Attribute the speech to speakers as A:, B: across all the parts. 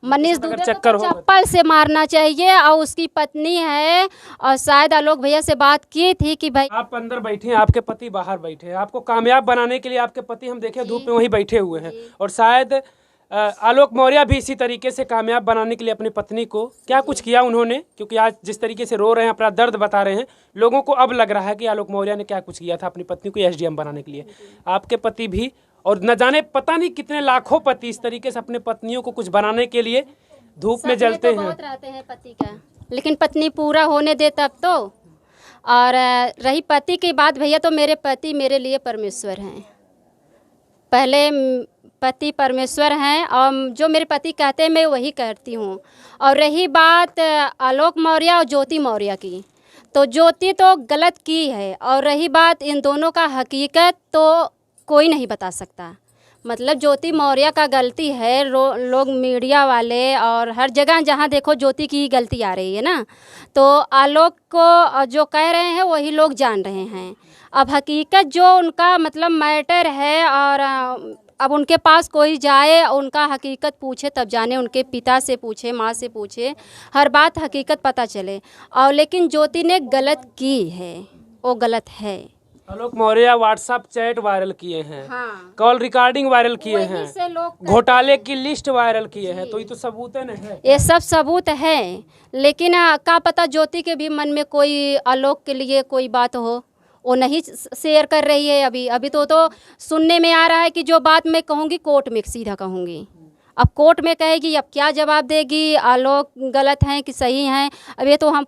A: मनीष दुबे को चप्पल से मारना चाहिए। और उसकी पत्नी है, और शायद आलोक भैया से बात की थी कि भाई
B: आप अंदर बैठे हैं, आपके पति बाहर बैठे हैं, आपको कामयाब बनाने के लिए आपके पति हम देखे धूप में वहीं बैठे हुए हैं। और शायद आलोक मौर्य भी इसी तरीके से कामयाब बनाने के लिए अपनी पत्नी को क्या कुछ किया उन्होंने, क्योंकि आज जिस तरीके से रो रहे हैं, अपना दर्द बता रहे हैं, लोगों को अब लग रहा है कि आलोक मौर्य ने क्या कुछ किया था अपनी पत्नी को एसडीएम बनाने के लिए। आपके पति भी, और न जाने पता नहीं कितने लाखों पति इस तरीके से अपने पत्नियों को कुछ बनाने के लिए धूप में जलते हैं।
A: बहुत रहते हैं पति का, लेकिन पत्नी पूरा होने दे तब तो। और रही पति की बात भैया, तो मेरे पति मेरे लिए परमेश्वर हैं। पहले पति परमेश्वर हैं, और जो मेरे पति कहते हैं मैं वही करती हूँ। और रही बात आलोक मौर्य और ज्योति मौर्य की, तो ज्योति तो गलत की है, और रही बात इन दोनों का हकीकत तो कोई नहीं बता सकता। मतलब ज्योति मौर्य का गलती है, लोग मीडिया वाले और हर जगह जहाँ देखो ज्योति की गलती आ रही है ना, तो आलोक को जो कह रहे हैं वही लोग जान रहे हैं। अब हकीकत जो उनका मतलब मैटर है, और अब उनके पास कोई जाए, उनका हकीकत पूछे तब जाने, उनके पिता से पूछे, माँ से पूछे, हर बात हकीकत पता चले। और लेकिन ज्योति ने गलत की है, वो गलत है।
B: आलोक मौर्य व्हाट्सएप चैट वायरल किए हैं,
A: हाँ,
B: कॉल रिकॉर्डिंग वायरल किए हैं, घोटाले की लिस्ट वायरल किए हैं, तो ये तो सबूत है।
A: ये सब सबूत है, लेकिन क्या पता ज्योति के भी मन में कोई आलोक के लिए कोई बात हो, वो नहीं शेयर कर रही है अभी तो सुनने में आ रहा है कि जो बात मैं कहूँगी कोर्ट में सीधा कहूँगी। अब कोर्ट में कहेगी, अब क्या जवाब देगी, आलोक गलत हैं कि सही हैं, अब ये तो हम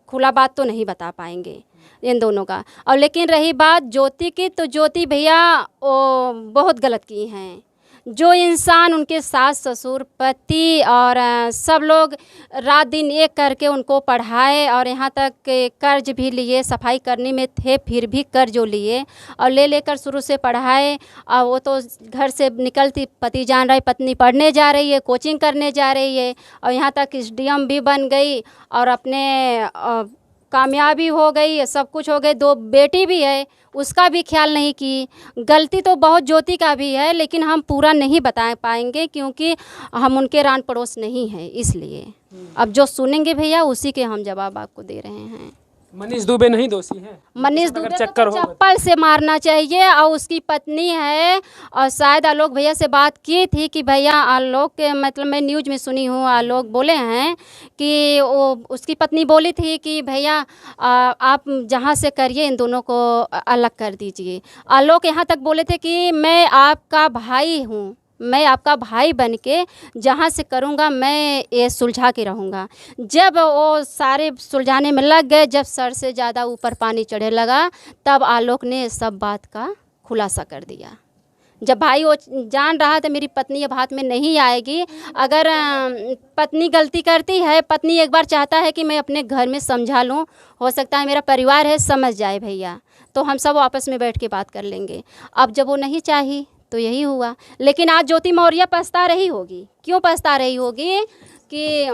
A: खुला बात तो नहीं बता पाएंगे इन दोनों का। और लेकिन रही बात ज्योति की, तो ज्योति भैया वो बहुत गलत की हैं। जो इंसान उनके सास ससुर पति और सब लोग रात दिन एक करके उनको पढ़ाए, और यहाँ तक कर्ज भी लिए, सफाई करने में थे फिर भी कर्ज लिए, और लेकर शुरू से पढ़ाए। और वो तो घर से निकलती पति जान रहा है, पत्नी पढ़ने जा रही है, कोचिंग करने जा रही है, और यहाँ तक एसडीएम भी बन गई, और अपने कामयाबी हो गई, सब कुछ हो गए। 2 बेटी भी है, उसका भी ख्याल नहीं की। गलती तो बहुत ज्योति का भी है, लेकिन हम पूरा नहीं बता पाएंगे क्योंकि हम उनके रान पड़ोस नहीं हैं, इसलिए अब जो सुनेंगे भैया उसी के हम जवाब आपको दे रहे हैं।
B: मनीष दुबे नहीं दोषी है?
A: मनीष दुबे को चप्पल से मारना चाहिए। और उसकी पत्नी है, और शायद आलोक भैया से बात की थी कि भैया आलोक के मतलब मैं न्यूज़ में सुनी हूँ, आलोक बोले हैं कि वो उसकी पत्नी बोली थी कि भैया आप जहाँ से करिए इन दोनों को अलग कर दीजिए। आलोक यहाँ तक बोले थे कि मैं आपका भाई हूँ, मैं आपका भाई बन के जहाँ से करूँगा मैं ये सुलझा के रहूँगा। जब वो सारे सुलझाने में लग गए, जब सर से ज़्यादा ऊपर पानी चढ़ने लगा, तब आलोक ने सब बात का खुलासा कर दिया। जब भाई वो जान रहा था मेरी पत्नी अब हाथ में नहीं आएगी, अगर पत्नी गलती करती है, पत्नी एक बार चाहता है कि मैं अपने घर में समझा लूँ, हो सकता है मेरा परिवार है समझ जाए भैया, तो हम सब आपस में बैठ के बात कर लेंगे। अब जब वो नहीं चाही तो यही हुआ। लेकिन आज ज्योति मौर्य पछता रही होगी। क्यों पछता रही होगी? कि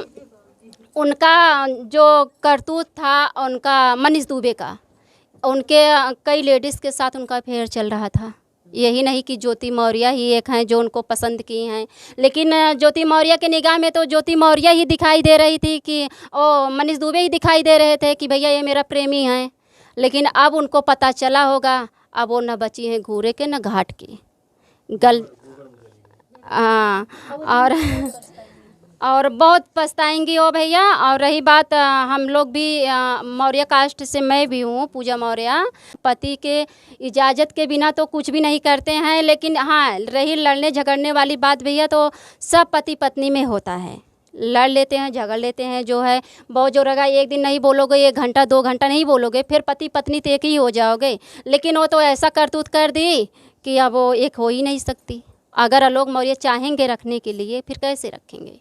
A: उनका जो करतूत था, उनका मनीष दुबे का, उनके कई लेडीज़ के साथ उनका अफेयर चल रहा था। यही नहीं कि ज्योति मौर्य ही एक हैं जो उनको पसंद की हैं, लेकिन ज्योति मौर्य के निगाह में तो ज्योति मौर्य ही दिखाई दे रही थी कि ओ मनीष दुबे ही दिखाई दे रहे थे कि भैया ये मेरा प्रेमी है। लेकिन अब उनको पता चला होगा, अब वो न बची हैं घूरे के न घाट की और बहुत पछताएंगी वो भैया। और रही बात हम लोग भी मौर्य कास्ट से, मैं भी हूँ पूजा मौर्य, पति के इजाज़त के बिना तो कुछ भी नहीं करते हैं। लेकिन हाँ, रही लड़ने झगड़ने वाली बात भैया, तो सब पति पत्नी में होता है, लड़ लेते हैं, झगड़ लेते हैं। जो है बहुत जोर लगा, एक दिन नहीं बोलोगे, 1 घंटा 2 घंटा नहीं बोलोगे, फिर पति पत्नी तो एक ही हो जाओगे। लेकिन वो तो ऐसा करतूत कर दी कि अब वो एक हो ही नहीं सकती। अगर आलोक मौर्य चाहेंगे रखने के लिए, फिर कैसे रखेंगे?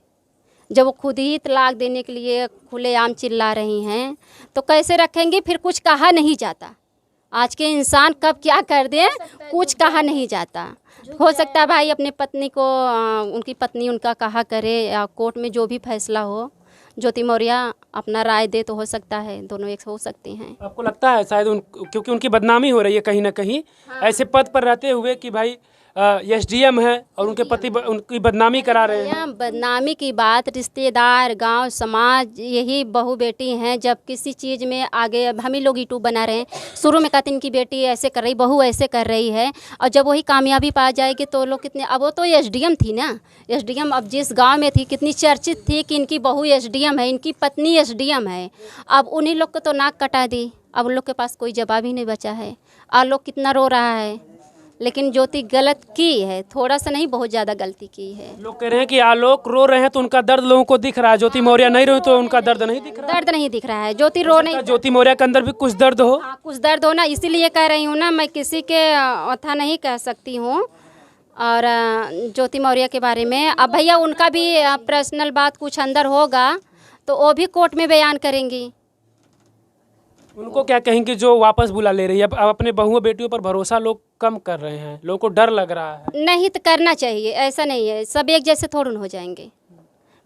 A: जब वो खुद ही तलाक देने के लिए खुलेआम चिल्ला रही हैं, तो कैसे रखेंगे? फिर कुछ कहा नहीं जाता। आज के इंसान कब क्या कर दें, कुछ कहा नहीं जाता। हो सकता है भाई अपने पत्नी को, उनकी पत्नी उनका कहा करे, या कोर्ट में जो भी फैसला हो, ज्योति मौर्य अपना राय दे, तो हो सकता है दोनों एक हो सकते हैं।
B: आपको लगता है शायद क्योंकि उनकी बदनामी हो रही है कहीं ना कहीं, हाँ। ऐसे पद पर रहते हुए कि भाई एसडीएम है और उनके पति उनकी बदनामी करा रहे हैं।
A: यहाँ बदनामी की बात, रिश्तेदार, गांव, समाज यही बहू बेटी हैं। जब किसी चीज़ में आगे, अब हम ही लोग यूट्यूब बना रहे हैं, शुरू में कहते हैं इनकी बेटी ऐसे कर रही, बहू ऐसे कर रही है, और जब वही कामयाबी पा जाएगी तो लोग कितने, अब वो तो एसडीएम थी ना, एसडीएम अब जिस गांव में थी कितनी चर्चित थी कि इनकी बहू एसडीएम है, इनकी पत्नी एसडीएम है। अब उन्हीं लोग को तो नाक कटा दी, अब उन लोग के पास कोई जवाब ही नहीं बचा है, और लोग कितना रो रहा है। लेकिन ज्योति गलत की है, थोड़ा सा नहीं, बहुत ज़्यादा गलती की है।
B: लोग कह रहे हैं कि आलोक रो रहे हैं तो उनका दर्द लोगों को दिख रहा है, ज्योति मौर्य नहीं रोई तो उनका दर्द नहीं दिख रहा।
A: दर्द नहीं दिख रहा है, ज्योति रो नहीं,
B: ज्योति मौर्य के अंदर भी कुछ दर्द हो।
A: हाँ, कुछ दर्द हो ना, इसीलिए कह रही हूँ ना, मैं किसी के अथा नहीं कह सकती हूँ। और ज्योति मौर्य के बारे में अब भैया उनका भी पर्सनल बात कुछ अंदर होगा तो वो भी कोर्ट में बयान करेंगी।
B: उनको क्या कहेंगे जो वापस बुला ले रही है? अब अपने बहुओं बेटियों पर भरोसा लोग कम कर रहे हैं, लोगों को डर लग रहा है।
A: नहीं तो करना चाहिए, ऐसा नहीं है, सब एक जैसे थोड़े हो जाएंगे।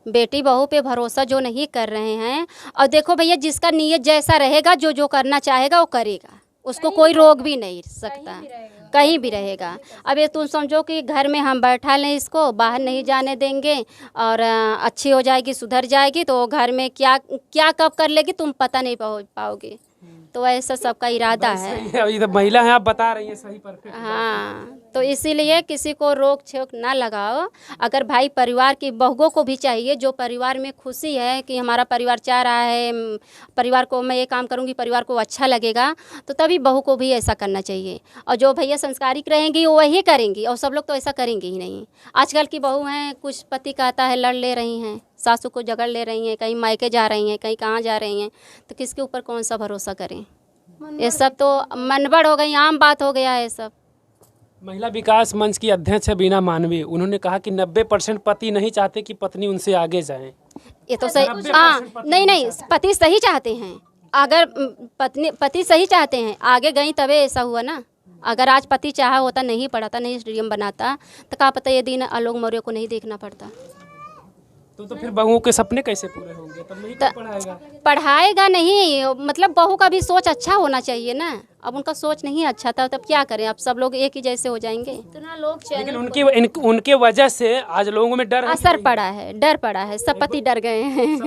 A: बेटी बहू पे भरोसा जो नहीं कर रहे हैं, और देखो भैया जिसका नीयत जैसा रहेगा, जो जो करना चाहेगा वो करेगा, उसको कोई रोक भी नहीं सकता, कहीं भी रहेगा। अब ये तुम समझो कि घर में हम बैठा लें, इसको बाहर नहीं जाने देंगे, और अच्छी हो जाएगी, सुधर जाएगी, तो घर में क्या क्या कब कर लेगी तुम पता नहीं पाओगे। तो ऐसा सबका इरादा है।
B: ये तो महिला है, आप बता रही हैं सही परफेक्ट।
A: हाँ, तो इसीलिए किसी को रोक छेक ना लगाओ। अगर भाई परिवार की बहुओं को भी चाहिए, जो परिवार में खुशी है कि हमारा परिवार चाह रहा है, परिवार को मैं ये काम करूँगी, परिवार को अच्छा लगेगा, तो तभी बहू को भी ऐसा करना चाहिए। और जो भैया संस्कारिक रहेंगी वो वही करेंगी, और सब लोग तो ऐसा करेंगे ही नहीं। आजकल की बहू हैं, कुछ पति कहता है लड़ ले रही हैं, सासू को झगड़ ले रही हैं, कहीं मायके जा रही हैं, कहीं कहाँ जा रही हैं, तो किसके ऊपर कौन सा भरोसा करें? ये सब तो मनबड़ हो गई, आम बात हो गया है सब।
B: महिला विकास मंच की अध्यक्ष है बीना मानवी, उन्होंने कहा कि 90% पति नहीं चाहते कि पत्नी उनसे आगे जाए।
A: ये तो सही, हाँ, नहीं, पति सही चाहते हैं। अगर पति सही चाहते हैं, आगे गई तभी ऐसा हुआ ना। अगर आज पति चाहा होता, नहीं पढ़ाता, नहीं स्टेडियम बनाता, तो क्या पता ये दिन आलोक मौर्य को नहीं देखना पड़ता।
B: तो फिर बहुओं के सपने कैसे पूरे होंगे? तब नहीं पढ़ाएगा।
A: पढ़ाएगा नहीं, मतलब बहू का भी सोच अच्छा होना चाहिए ना। अब उनका सोच नहीं अच्छा था, तब क्या करें? अब सब लोग एक ही जैसे हो जाएंगे? इतना लोग,
B: लेकिन उनके वजह से आज लोगों में डर
A: असर पड़ा है, डर पड़ा है, सब पति डर गए हैं,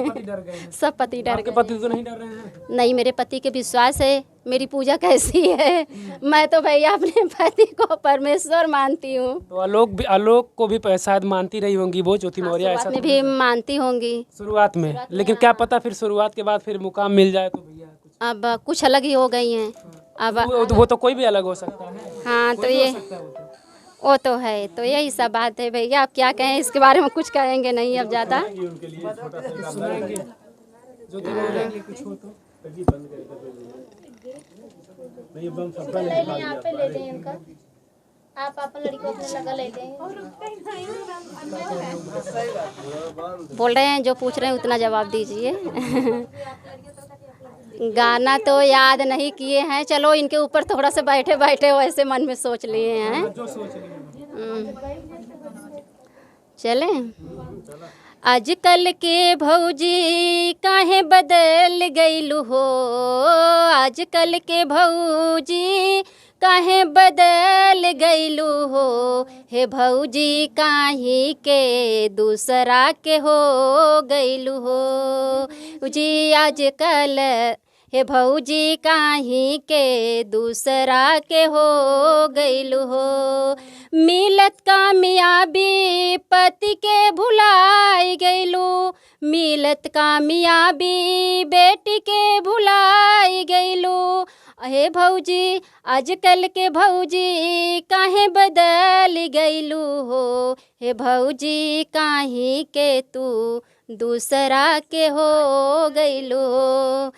A: सब पति डर गए।
B: पति तो नहीं डर रहे हैं?
A: नहीं, मेरे पति के विश्वास है, मेरी पूजा कैसी है, मैं तो भैया अपने पति को परमेश्वर मानती हूँ।
B: तो आलोक को भी शायद मानती रही होंगी वो, ज्योति मौर्य ऐसा
A: में भी मानती होंगी
B: शुरुआत में, लेकिन क्या पता फिर शुरुआत के बाद फिर मुकाम मिल जाए तो भैया
A: अब कुछ अलग ही हो गई हैं। अब
B: वो तो कोई भी अलग हो सकता है।
A: हाँ, तो ये वो तो है, तो यही सब बात है भैया। आप क्या कहें इसके बारे में? कुछ कहेंगे नहीं अब ज़्यादा। आप अपन लड़कियों को लगा ले लें। बोल रहे हैं, जो पूछ रहे हैं उतना जवाब दीजिए। गाना तो याद नहीं किए हैं, चलो इनके ऊपर थोड़ा सा बैठे बैठे वैसे मन में सोच लिए हैं। चले, आजकल के भौजी काहे बदल गईलू हो, आजकल के भौजी काहे बदल गईलू हो, हे भौजी काहे के दूसरा के हो गईलू हो जी आजकल, हे भौजी काहे के दूसरा के हो गईलू हो। मिलत कामयाबी पति के भुलाई गईलू, मिलत कामयाबी बेटी के भुलाई गईलू, हे भौजी आजकल के भौजी काहे बदल गईलू हो, हे भौजी काहे के तू दूसरा के हो गईलू हो।